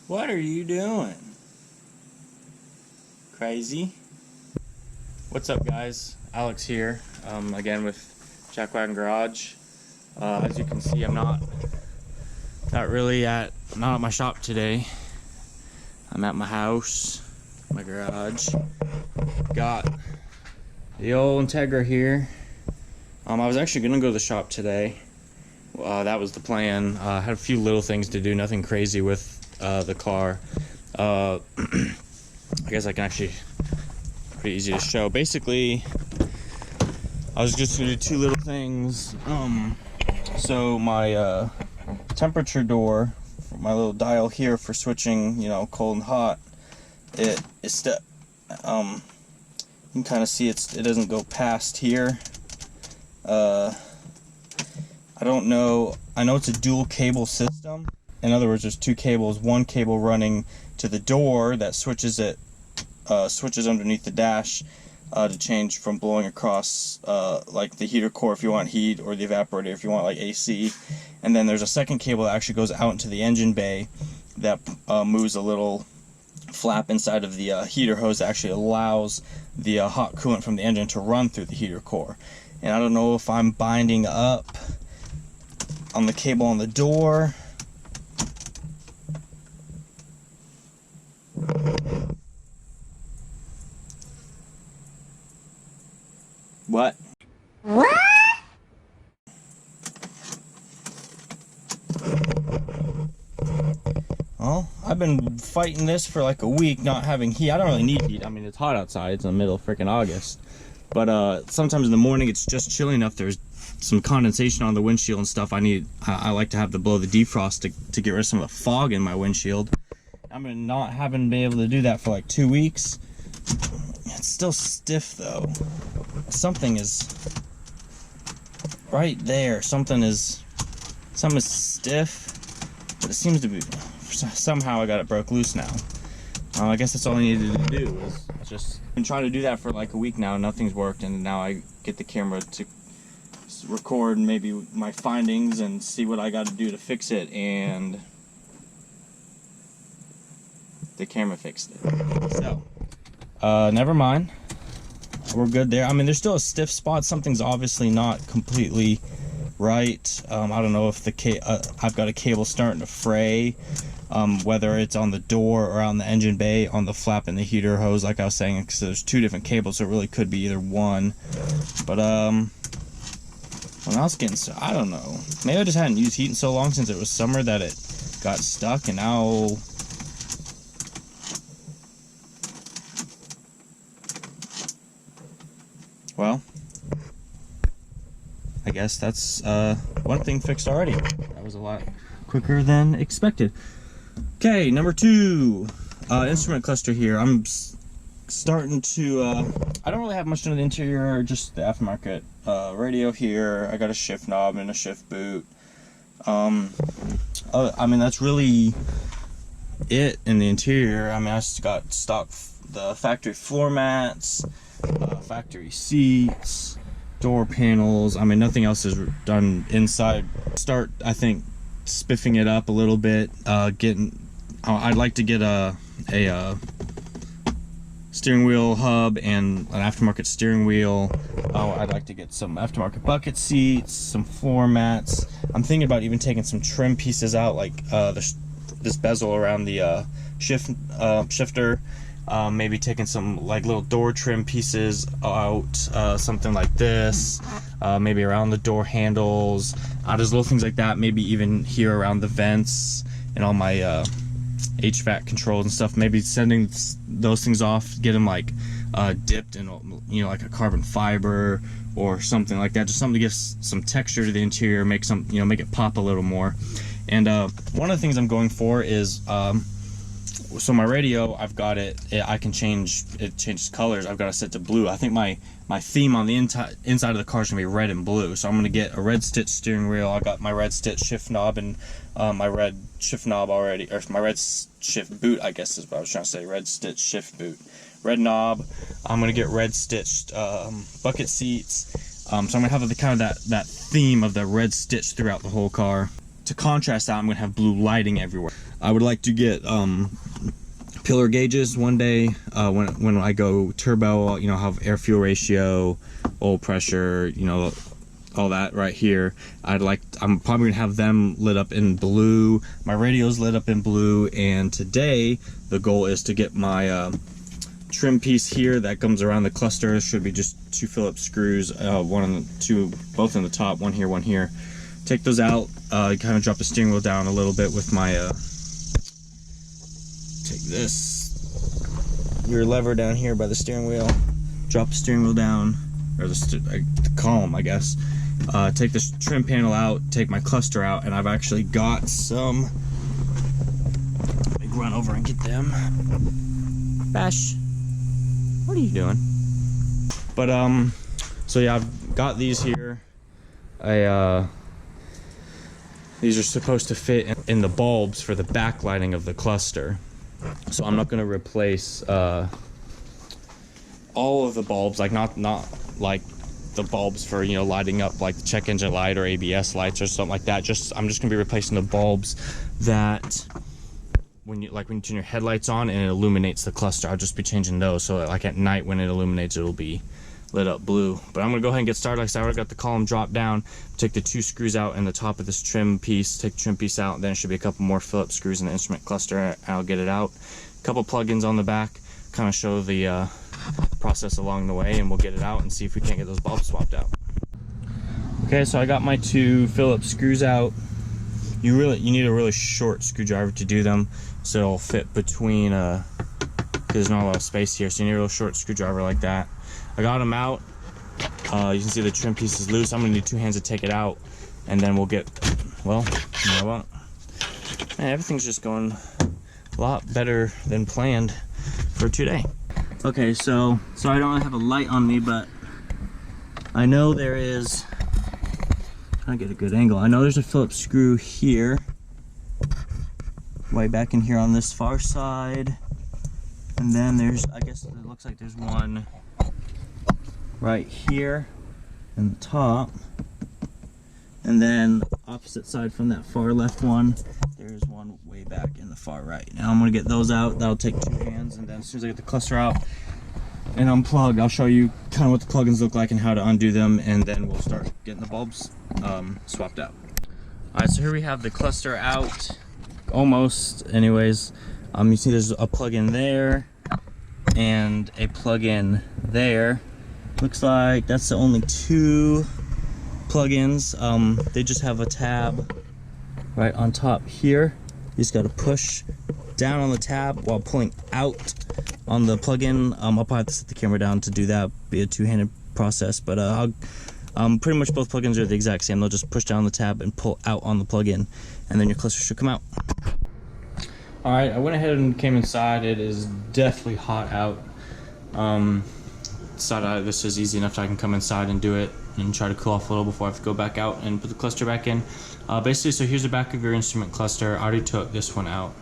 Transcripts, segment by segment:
What are you doing? Crazy? What's up, guys? Alex here, again with Jackwagon Garage. As you can see, I'm not at my shop today. I'm at my house, my garage. Got the old Integra here. I was actually gonna go to the shop today. That was the plan. I had a few little things to do, nothing crazy with the car. I guess I can actually, pretty easy to show. Basically, I was just gonna do two little things. So my temperature door, my little dial here for switching, cold and hot, it is you can kind of see it doesn't go past here. I don't know. I know it's a dual cable system. In other words, there's two cables. One cable running to the door that switches underneath the dash to change from blowing across like the heater core if you want heat, or the evaporator if you want like AC. And then there's a second cable that actually goes out into the engine bay that moves a little flap inside of the heater hose that actually allows the hot coolant from the engine to run through the heater core. And I don't know if I'm binding up on the cable on the door. What? Well, I've been fighting this for like a week, not having heat. I don't really need heat. I mean, it's hot outside. It's in the middle of freaking August. But sometimes in the morning it's just chilly enough. There's some condensation on the windshield and stuff. I like to have to blow the defrost to get rid of some of the fog in my windshield. I've been not having been able to do that for like 2 weeks. It's still stiff though. Something is right there. Something is stiff, but it seems to be, somehow I got it broke loose now. I guess that's all I needed to do, was just been trying to do that for like a week now. Nothing's worked, and now I get the camera to record maybe my findings and see what I got to do to fix it, and the camera fixed it. So never mind, we're good there. I mean, there's still a stiff spot. Something's obviously not completely right. I don't know if I've got a cable starting to fray, whether it's on the door or on the engine bay, on the flap and the heater hose, like I was saying, because there's two different cables, so it really could be either one. But well, now it's getting, so I don't know, maybe I just hadn't used heat in so long since it was summer that it got stuck, and now well, I guess that's one thing fixed already. That was a lot quicker than expected. Okay, number 2, instrument cluster here. I'm starting to, I don't really have much in the interior, just the aftermarket radio here. I got a shift knob and a shift boot. I mean, that's really it in the interior. I mean, I just got the factory floor mats, factory seats, door panels. I mean, nothing else is done inside. Start, I think, spiffing it up a little bit. I'd like to get a steering wheel hub and an aftermarket steering wheel. I'd like to get some aftermarket bucket seats, some floor mats. I'm thinking about even taking some trim pieces out, like this bezel around the shifter. Maybe taking some like little door trim pieces out, something like this, maybe around the door handles, just little things like that. Maybe even here around the vents and all my HVAC controls and stuff. Maybe sending those things off, get them like dipped in, like a carbon fiber or something like that. Just something to give some texture to the interior, make it pop a little more. And one of the things I'm going for is, so my radio, I've got it changes colors. I've got it set to blue. I think my theme on the inside of the car is gonna be red and blue. So I'm gonna get a red stitch steering wheel. I got my red stitch shift knob and my red shift knob already, or my red shift boot, I guess is what I was trying to say. Red stitch shift boot, red knob. I'm gonna get red stitched bucket seats. So I'm gonna have the kind of that theme of the red stitch throughout the whole car. to contrast that, I'm gonna have blue lighting everywhere. I would like to get pillar gauges one day when I go turbo, you know, have air fuel ratio, oil pressure, you know, all that right here. I'm probably gonna have them lit up in blue, my radio's lit up in blue, and today the goal is to get my trim piece here that comes around the cluster. Should be just 2 Phillips screws, both in the top, one here. Take those out, kind of drop the steering wheel down a little bit with my take your lever down here by the steering wheel, drop the steering wheel down, or the column, I guess. Take this trim panel out, take my cluster out, and I've actually got some. Let me run over and get them. Bash, what are you doing? But so yeah, I've got these here. These are supposed to fit in the bulbs for the backlighting of the cluster. So I'm not going to replace all of the bulbs, like not like the bulbs for, you know, lighting up like the check engine light or ABS lights or something like that. I'm just going to be replacing the bulbs that when you turn your headlights on and it illuminates the cluster. I'll just be changing those so that, like, at night when it illuminates, it'll be lit up blue. But I'm gonna go ahead and get started. Like I said, I already got the column dropped down. Take the 2 screws out in the top of this trim piece, take the trim piece out, then it should be a couple more Phillips screws in the instrument cluster, and I'll get it out. A couple plugins on the back, kind of show the process along the way, and we'll get it out and see if we can't get those bulbs swapped out. Okay, so I got my 2 Phillips screws out. You need a really short screwdriver to do them, so it'll fit between because there's not a lot of space here, so you need a real short screwdriver like that. I got them out. You can see the trim piece is loose. I'm gonna need 2 hands to take it out, and then we'll get, well, you know what? Man, everything's just going a lot better than planned for today. Okay, so I don't have a light on me, but I know there is, trying to get a good angle. I know there's a Phillips screw here, way back in here on this far side, and then there's, I guess it looks like there's one right here in the top, and then opposite side from that far left one, there's one way back in the far right. Now I'm gonna get those out. That'll take 2 hands, and then as soon as I get the cluster out and unplug, I'll show you kind of what the plugins look like and how to undo them, and then we'll start getting the bulbs swapped out. Alright, so here we have the cluster out, almost anyways. You see there's a plug-in there and a plug-in there. Looks like that's the only 2 plugins. They just have a tab right on top here. You just got to push down on the tab while pulling out on the plug-in. I'll probably have to set the camera down to do that. Be a 2-handed process, but pretty much both plugins are the exact same. They'll just push down the tab and pull out on the plug-in, and then your cluster should come out. All right, I went ahead and came inside. It is definitely hot out. This is easy enough that I can come inside and do it and try to cool off a little before I have to go back out and put the cluster back in. Basically, so here's the back of your instrument cluster. I already took this one out.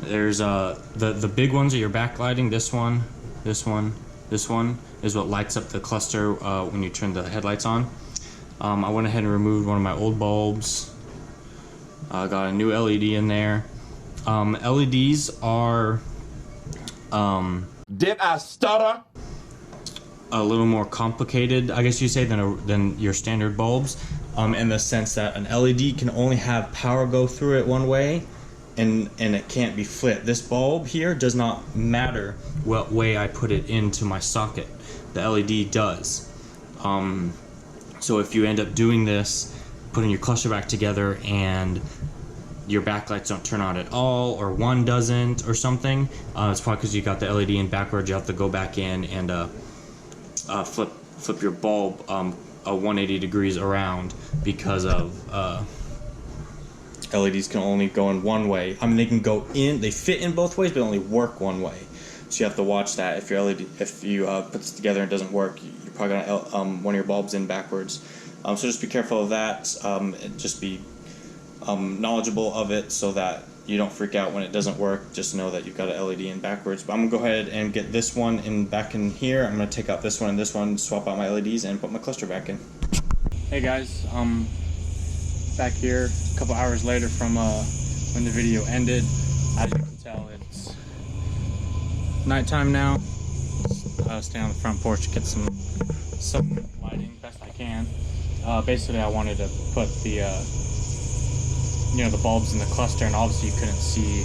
There's the big ones are your backlighting. This one is what lights up the cluster when you turn the headlights on. I went ahead and removed one of my old bulbs. I got a new LED in there. LEDs are did I stutter? A little more complicated, I guess you say, than your standard bulbs, in the sense that an LED can only have power go through it one way, and it can't be flipped. This bulb here does not matter what way I put it into my socket. The LED does. So if you end up doing this, putting your cluster back together, and your backlights don't turn on at all, or one doesn't, or something, it's probably because you got the LED in backwards. You have to go back in and flip your bulb 180 degrees around, because of LEDs can only go in one way. I mean, they can go in, they fit in both ways, but only work one way. So you have to watch that. If your LED, if you put this together and it doesn't work, you're probably gonna one of your bulbs in backwards. So just be careful of that. And just be knowledgeable of it so that you don't freak out when it doesn't work. Just know that you've got an LED in backwards. But I'm gonna go ahead and get this one back in here. I'm gonna take out this one and this one, swap out my LEDs, and put my cluster back in. Hey guys, back here a couple hours later from when the video ended. As you can tell, it's nighttime now. I'll stay on the front porch to get some lighting best I can. Basically, I wanted to put the the bulbs in the cluster, and obviously you couldn't see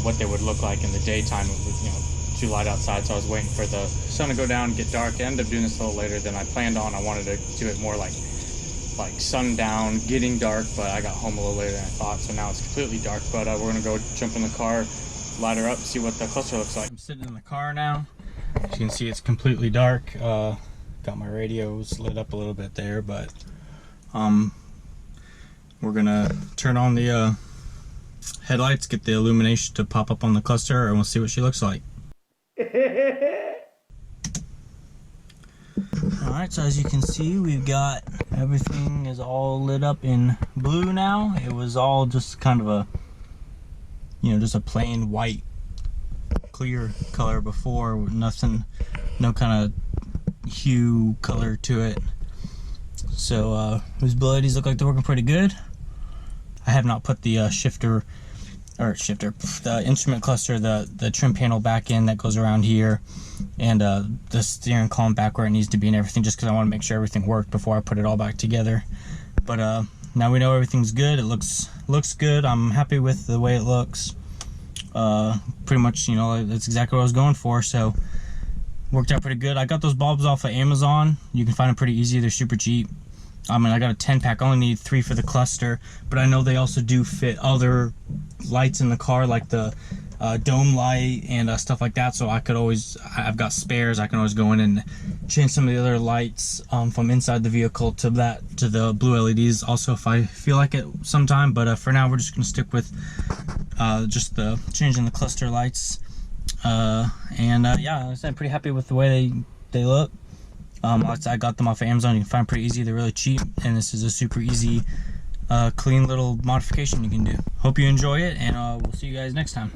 what they would look like in the daytime. It was too light outside, so I was waiting for the sun to go down and get dark. I ended up doing this a little later than I planned on. I wanted to do it more like sundown, getting dark, but I got home a little later than I thought, so now it's completely dark. But we're gonna go jump in the car, light her up, see what the cluster looks like. I'm sitting in the car now. As you can see, it's completely dark. Got my radios lit up a little bit there, but we're gonna turn on the headlights, get the illumination to pop up on the cluster, and we'll see what she looks like. Alright, so as you can see, we've got everything is all lit up in blue now. It was all just kind of a, just a plain white, clear color before, nothing, no kind of hue color to it. So visibilities look like they're working pretty good. I have not put the the instrument cluster, the trim panel back in that goes around here, and the steering column back where it needs to be and everything, just because I want to make sure everything worked before I put it all back together. But now we know everything's good. It looks good. I'm happy with the way it looks. Pretty much, that's exactly what I was going for, so worked out pretty good. I got those bulbs off of Amazon. You can find them pretty easy. They're super cheap. I got a 10-pack. I only need 3 for the cluster, but I know they also do fit other lights in the car, like the dome light and stuff like that, so I've got spares. I can always go in and change some of the other lights from inside the vehicle to the blue LEDs also if I feel like it sometime. But for now, we're just going to stick with just the changing the cluster lights. Yeah, like I said, I'm pretty happy with the way they look. I got them off of Amazon. You can find them pretty easy. They're really cheap, and this is a super easy, clean little modification you can do. Hope you enjoy it, and we'll see you guys next time.